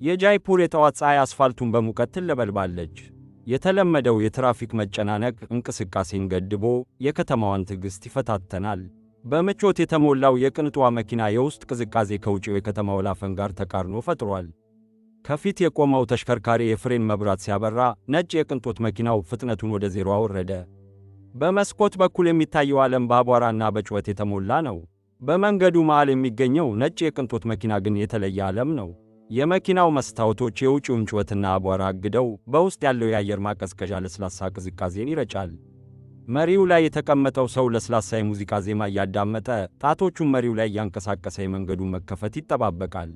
የጃይፑር የጠዋት ፀሐይ አስፋልቱን በሙቀት ትለበልባለች። የተለመደው የትራፊክ መጨናነቅ እንቅስቃሴን ገድቦ የከተማዋን ትዕግስት ይፈታተናል። በምቾት የተሞላው የቅንጧ መኪና የውስጥ ቅዝቃዜ ከውጪው የከተማው ወላፈን ጋር ተቃርኖ ፈጥሯል። ከፊት የቆመው ተሽከርካሪ የፍሬን መብራት ሲያበራ፣ ነጭ የቅንጦት መኪናው ፍጥነቱን ወደ ዜሮ አወረደ። በመስኮት በኩል የሚታየው ዓለም በአቧራና በጩኸት የተሞላ ነው። በመንገዱ መሃል የሚገኘው ነጭ የቅንጦት መኪና ግን የተለየ ዓለም ነው። የመኪናው መስታወቶች የውጪውን ጩኸትና አቧራ አግደው በውስጥ ያለው የአየር ማቀዝቀዣ ለስላሳ ቅዝቃዜን ይረጫል። መሪው ላይ የተቀመጠው ሰው ለስላሳ የሙዚቃ ዜማ እያዳመጠ ጣቶቹን መሪው ላይ እያንቀሳቀሰ የመንገዱን መከፈት ይጠባበቃል።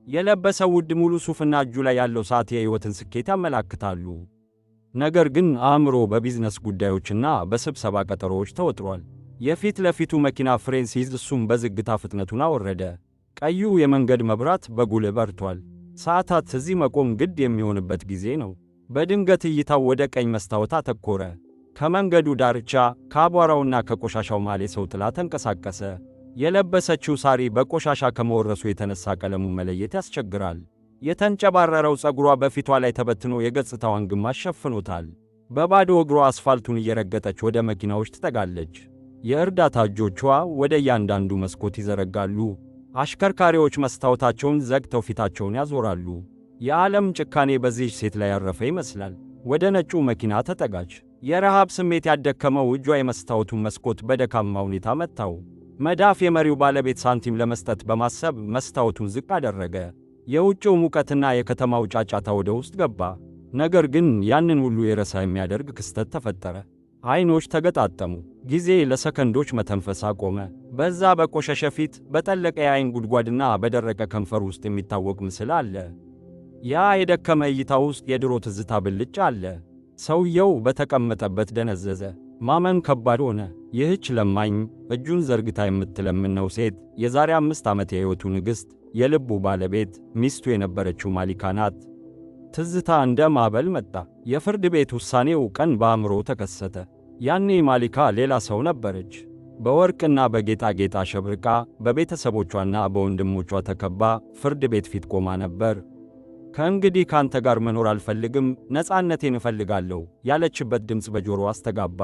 የለበሰው ውድ ሙሉ ሱፍና እጁ ላይ ያለው ሰዓት የሕይወትን ስኬት ያመላክታሉ። ነገር ግን አእምሮ በቢዝነስ ጉዳዮችና በስብሰባ ቀጠሮዎች ተወጥሯል። የፊት ለፊቱ መኪና ፍሬን ሲይዝ እሱም በዝግታ ፍጥነቱን አወረደ። ቀዩ የመንገድ መብራት በጉልህ በርቷል። ሰዓታት እዚህ መቆም ግድ የሚሆንበት ጊዜ ነው። በድንገት እይታው ወደ ቀኝ መስታወት አተኮረ። ከመንገዱ ዳርቻ ከአቧራውና ከቆሻሻው መሃል የሰው ጥላ ተንቀሳቀሰ። የለበሰችው ሳሪ በቆሻሻ ከመወረሱ የተነሳ ቀለሙን መለየት ያስቸግራል። የተንጨባረረው ፀጉሯ በፊቷ ላይ ተበትኖ የገጽታዋን ግማሽ ሸፍኖታል። በባዶ እግሯ አስፋልቱን እየረገጠች ወደ መኪናዎች ትጠጋለች። የእርዳታ እጆቿ ወደ እያንዳንዱ መስኮት ይዘረጋሉ። አሽከርካሪዎች መስታወታቸውን ዘግተው ፊታቸውን ያዞራሉ። የዓለም ጭካኔ በዚህች ሴት ላይ ያረፈ ይመስላል። ወደ ነጩ መኪና ተጠጋች። የረሃብ ስሜት ያደከመው እጇ የመስታወቱን መስኮት በደካማ ሁኔታ መታው። መዳፍ የመሪው ባለቤት ሳንቲም ለመስጠት በማሰብ መስታወቱን ዝቅ አደረገ። የውጭው ሙቀትና የከተማው ጫጫታ ወደ ውስጥ ገባ። ነገር ግን ያንን ሁሉ የረሳ የሚያደርግ ክስተት ተፈጠረ። አይኖች ተገጣጠሙ። ጊዜ ለሰከንዶች መተንፈስ አቆመ። በዛ በቆሸሸ ፊት፣ በጠለቀ የአይን ጉድጓድና በደረቀ ከንፈር ውስጥ የሚታወቅ ምስል አለ። ያ የደከመ እይታ ውስጥ የድሮ ትዝታ ብልጭ አለ። ሰውየው በተቀመጠበት ደነዘዘ። ማመን ከባድ ሆነ። ይህች ለማኝ እጁን ዘርግታ የምትለምነው ሴት የዛሬ 5 ዓመት የሕይወቱ ንግሥት፣ የልቡ ባለቤት፣ ሚስቱ የነበረችው ማሊካ ናት። ትዝታ እንደ ማዕበል መጣ። የፍርድ ቤት ውሳኔው ቀን በአእምሮ ተከሰተ። ያኔ ማሊካ ሌላ ሰው ነበረች። በወርቅና በጌጣጌጥ አሸብርቃ በቤተሰቦቿና በወንድሞቿ ተከባ ፍርድ ቤት ፊት ቆማ ነበር። ከእንግዲህ ካንተ ጋር መኖር አልፈልግም፣ ነፃነቴን እፈልጋለሁ ያለችበት ድምፅ በጆሮ አስተጋባ።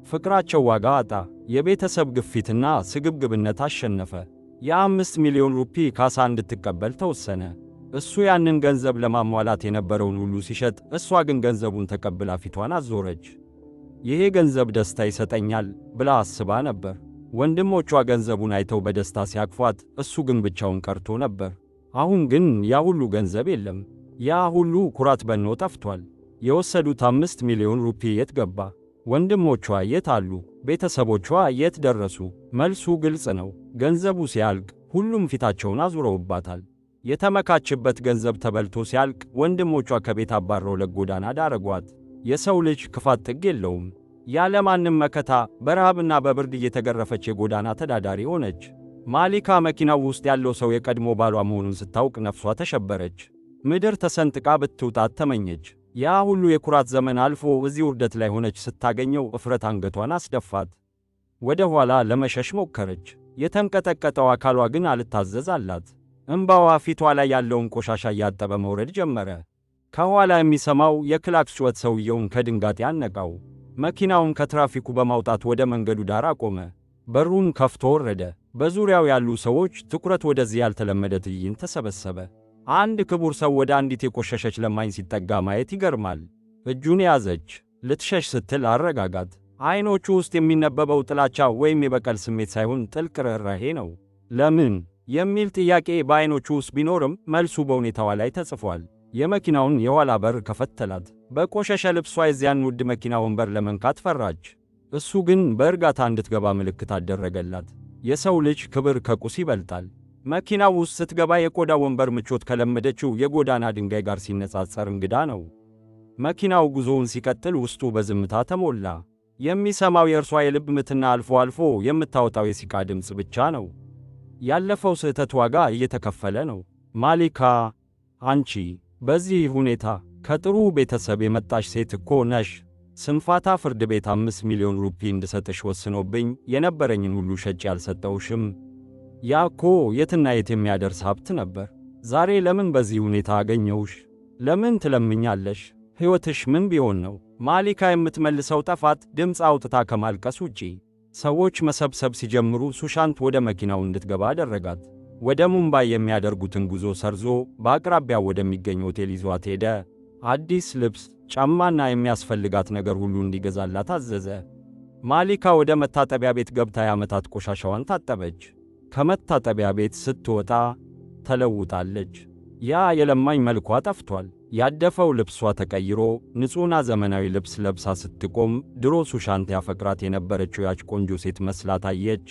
ፍቅራቸው ዋጋ አጣ። የቤተሰብ ግፊትና ስግብግብነት አሸነፈ። የ5 ሚሊዮን ሩፒ ካሳ እንድትቀበል ተወሰነ። እሱ ያንን ገንዘብ ለማሟላት የነበረውን ሁሉ ሲሸጥ፣ እሷ ግን ገንዘቡን ተቀብላ ፊቷን አዞረች። ይሄ ገንዘብ ደስታ ይሰጠኛል ብላ አስባ ነበር። ወንድሞቿ ገንዘቡን አይተው በደስታ ሲያቅፏት፣ እሱ ግን ብቻውን ቀርቶ ነበር። አሁን ግን ያ ሁሉ ገንዘብ የለም። ያ ሁሉ ኩራት በኖ ጠፍቷል። የወሰዱት 5 ሚሊዮን ሩፒ የት ገባ? ወንድሞቿ የት አሉ? ቤተሰቦቿ የት ደረሱ? መልሱ ግልጽ ነው። ገንዘቡ ሲያልቅ ሁሉም ፊታቸውን አዙረውባታል። የተመካችበት ገንዘብ ተበልቶ ሲያልቅ ወንድሞቿ ከቤት አባረው ለጎዳና ዳረጓት። የሰው ልጅ ክፋት ጥግ የለውም። ያለማንም መከታ በረሃብና በብርድ እየተገረፈች የጎዳና ተዳዳሪ ሆነች። ማሊካ መኪናው ውስጥ ያለው ሰው የቀድሞ ባሏ መሆኑን ስታውቅ ነፍሷ ተሸበረች። ምድር ተሰንጥቃ ብትውጣት ተመኘች። ያ ሁሉ የኩራት ዘመን አልፎ እዚህ ውርደት ላይ ሆነች ስታገኘው እፍረት አንገቷን አስደፋት። ወደ ኋላ ለመሸሽ ሞከረች። የተንቀጠቀጠው አካሏ ግን አልታዘዝ አላት። እምባዋ ፊቷ ላይ ያለውን ቆሻሻ እያጠበ መውረድ ጀመረ። ከኋላ የሚሰማው የክላክስ ጩኸት ሰውየውን ከድንጋጤ አነቃው። መኪናውን ከትራፊኩ በማውጣት ወደ መንገዱ ዳር አቆመ። በሩን ከፍቶ ወረደ። በዙሪያው ያሉ ሰዎች ትኩረት ወደዚህ ያልተለመደ ትዕይንት ተሰበሰበ። አንድ ክቡር ሰው ወደ አንዲት የቆሸሸች ለማኝ ሲጠጋ ማየት ይገርማል። እጁን ያዘች። ልትሸሽ ስትል አረጋጋት። አይኖቹ ውስጥ የሚነበበው ጥላቻ ወይም የበቀል ስሜት ሳይሆን ጥልቅ ርኅራኄ ነው። ለምን የሚል ጥያቄ በአይኖቹ ውስጥ ቢኖርም መልሱ በሁኔታዋ ላይ ተጽፏል። የመኪናውን የኋላ በር ከፈተላት። በቆሸሸ ልብሷ የዚያን ውድ መኪና ወንበር ለመንካት ፈራች። እሱ ግን በእርጋታ እንድትገባ ምልክት አደረገላት። የሰው ልጅ ክብር ከቁስ ይበልጣል። መኪናው ውስጥ ስትገባ የቆዳ ወንበር ምቾት ከለመደችው የጎዳና ድንጋይ ጋር ሲነጻጸር እንግዳ ነው። መኪናው ጉዞውን ሲቀጥል ውስጡ በዝምታ ተሞላ። የሚሰማው የእርሷ የልብ ምትና አልፎ አልፎ የምታወጣው የሲቃ ድምፅ ብቻ ነው። ያለፈው ስህተት ዋጋ እየተከፈለ ነው። ማሊካ፣ አንቺ በዚህ ሁኔታ ከጥሩ ቤተሰብ የመጣሽ ሴት እኮ ነሽ። ስንፋታ ፍርድ ቤት 5 ሚሊዮን ሩፒ እንድሰጥሽ ወስኖብኝ የነበረኝን ሁሉ ሸጬ አልሰጠውሽም። ያ እኮ የትና የት የሚያደርስ ሀብት ነበር። ዛሬ ለምን በዚህ ሁኔታ አገኘውሽ? ለምን ትለምኛለሽ? ሕይወትሽ ምን ቢሆን ነው? ማሊካ የምትመልሰው ጠፋት። ድምፅ አውጥታ ከማልቀስ ውጪ። ሰዎች መሰብሰብ ሲጀምሩ ሱሻንት ወደ መኪናው እንድትገባ አደረጋት። ወደ ሙምባይ የሚያደርጉትን ጉዞ ሰርዞ በአቅራቢያው ወደሚገኝ ሆቴል ይዟት ሄደ። አዲስ ልብስ፣ ጫማና የሚያስፈልጋት ነገር ሁሉ እንዲገዛላት አዘዘ። ማሊካ ወደ መታጠቢያ ቤት ገብታ የዓመታት ቆሻሻዋን ታጠበች። ከመታጠቢያ ቤት ስትወጣ ተለውጣለች። ያ የለማኝ መልኳ ጠፍቷል። ያደፈው ልብሷ ተቀይሮ ንጹሕና ዘመናዊ ልብስ ለብሳ ስትቆም ድሮ ሱሻንት ያፈቅራት የነበረችው ያች ቆንጆ ሴት መስላ ታየች።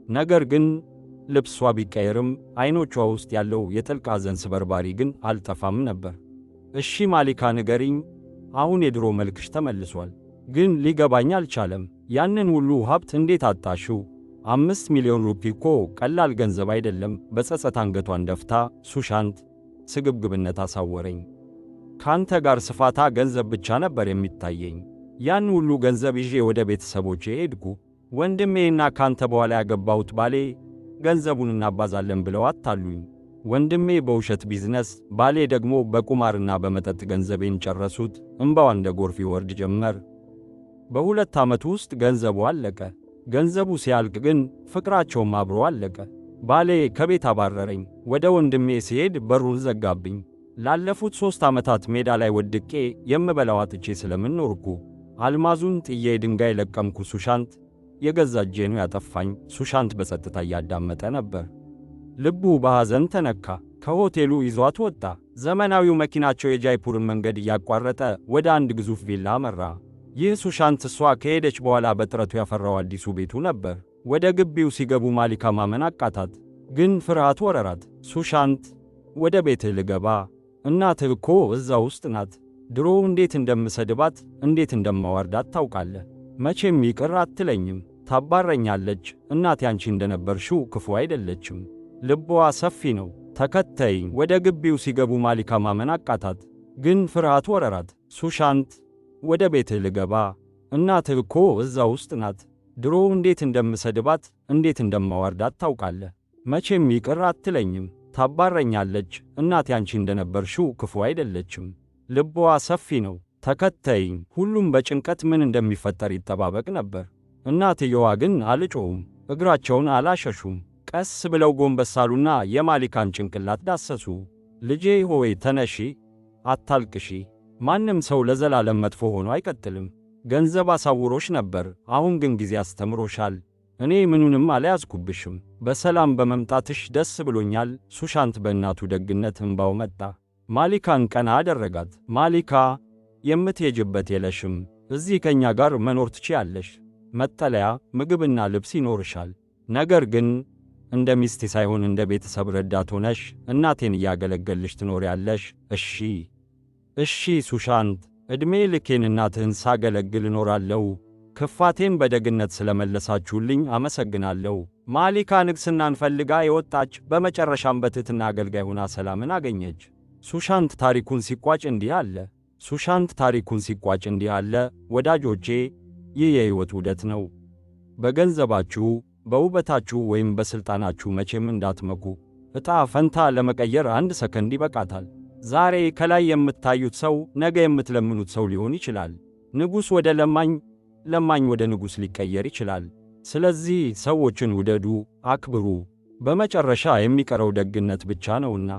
ነገር ግን ልብሷ ቢቀየርም ዐይኖቿ ውስጥ ያለው የጥልቅ ሐዘን ስበርባሪ ግን አልጠፋም ነበር። እሺ ማሊካ ንገሪኝ፣ አሁን የድሮ መልክሽ ተመልሷል። ግን ሊገባኝ አልቻለም። ያንን ሁሉ ሀብት እንዴት አጣሽው? 5 ሚሊዮን ሩፒ እኮ ቀላል ገንዘብ አይደለም። በጸጸት አንገቷን ደፍታ ሱሻንት ስግብግብነት አሳወረኝ። ካንተ ጋር ስፋታ ገንዘብ ብቻ ነበር የሚታየኝ። ያን ሁሉ ገንዘብ ይዤ ወደ ቤተሰቦቼ ሄድኩ። ወንድሜና ካንተ በኋላ ያገባሁት ባሌ ገንዘቡን እናባዛለን ብለው አታሉኝ። ወንድሜ በውሸት ቢዝነስ፣ ባሌ ደግሞ በቁማርና በመጠጥ ገንዘቤን ጨረሱት። እምባዋ እንደ ጎርፍ ይወርድ ጀመር። በ2 ዓመት ውስጥ ገንዘቡ አለቀ። ገንዘቡ ሲያልቅ ግን ፍቅራቸውም አብሮ አለቀ። ባሌ ከቤት አባረረኝ። ወደ ወንድሜ ሲሄድ በሩን ዘጋብኝ። ላለፉት 3 ዓመታት ሜዳ ላይ ወድቄ የምበላው አጥቼ ስለምን ኖርኩ። አልማዙን ጥዬ ድንጋይ ለቀምኩ። ሱሻንት የገዛ እጄ ነው ያጠፋኝ። ሱሻንት በጸጥታ እያዳመጠ ነበር። ልቡ በሐዘን ተነካ። ከሆቴሉ ይዟት ወጣ። ዘመናዊው መኪናቸው የጃይፑርን መንገድ እያቋረጠ ወደ አንድ ግዙፍ ቪላ አመራ። ይህ ሱሻንት እሷ ከሄደች በኋላ በጥረቱ ያፈራው አዲሱ ቤቱ ነበር። ወደ ግቢው ሲገቡ ማሊካ ማመን አቃታት። ግን ፍርሃት ወረራት። ሱሻንት፣ ወደ ቤትህ ልገባ። እናትህ እኮ እዛ ውስጥ ናት። ድሮ እንዴት እንደምሰድባት እንዴት እንደማዋርዳት ታውቃለህ። መቼም ይቅር አትለኝም። ታባረኛለች። እናቴ አንቺ እንደነበርሽው ክፉ አይደለችም። ልቧ ሰፊ ነው። ተከተይኝ። ወደ ግቢው ሲገቡ ማሊካ ማመን አቃታት። ግን ፍርሃት ወረራት። ሱሻንት፣ ወደ ቤትህ ልገባ። እናትህ እኮ እዛ ውስጥ ናት። ድሮ እንዴት እንደምሰድባት እንዴት እንደማዋርዳት ታውቃለህ። መቼም ይቅር አትለኝም። ታባረኛለች። እናቴ አንቺ እንደነበርሽው ክፉ አይደለችም። ልቧ ሰፊ ነው። ተከተይኝ። ሁሉም በጭንቀት ምን እንደሚፈጠር ይጠባበቅ ነበር። እናትየዋ ግን አልጮኹም፣ እግራቸውን አላሸሹም። ቀስ ብለው ጎንበስ አሉና የማሊካን ጭንቅላት ዳሰሱ። ልጄ ሆይ ተነሺ፣ አታልቅሺ። ማንም ሰው ለዘላለም መጥፎ ሆኖ አይቀጥልም። ገንዘብ አሳውሮሽ ነበር፣ አሁን ግን ጊዜ አስተምሮሻል። እኔ ምኑንም አልያዝኩብሽም። በሰላም በመምጣትሽ ደስ ብሎኛል። ሱሻንት በእናቱ ደግነት እንባው መጣ። ማሊካን ቀና አደረጋት። ማሊካ፣ የምትሄጅበት የለሽም። እዚህ ከእኛ ጋር መኖር ትችያለሽ። መጠለያ፣ ምግብና ልብስ ይኖርሻል። ነገር ግን እንደ ሚስቴ ሳይሆን እንደ ቤተሰብ ረዳት ሆነሽ እናቴን እያገለገልሽ ትኖሪያለሽ። እሺ? እሺ ሱሻንት፣ ዕድሜ ልኬን እናትህን ሳገለግል እኖራለሁ። ክፋቴን በደግነት ስለመለሳችሁልኝ አመሰግናለሁ። ማሊካ ንግሥናን ፈልጋ የወጣች፣ በመጨረሻም በትሕትና አገልጋይ ሆና ሰላምን አገኘች። ሱሻንት ታሪኩን ሲቋጭ እንዲህ አለ። ወዳጆቼ፣ ይህ የሕይወት ውደት ነው። በገንዘባችሁ፣ በውበታችሁ ወይም በሥልጣናችሁ መቼም እንዳትመኩ። ዕጣ ፈንታ ለመቀየር 1 ሰከንድ ይበቃታል። ዛሬ ከላይ የምታዩት ሰው ነገ የምትለምኑት ሰው ሊሆን ይችላል። ንጉሥ ወደ ለማኝ፣ ለማኝ ወደ ንጉሥ ሊቀየር ይችላል። ስለዚህ ሰዎችን ውደዱ፣ አክብሩ። በመጨረሻ የሚቀረው ደግነት ብቻ ነውና።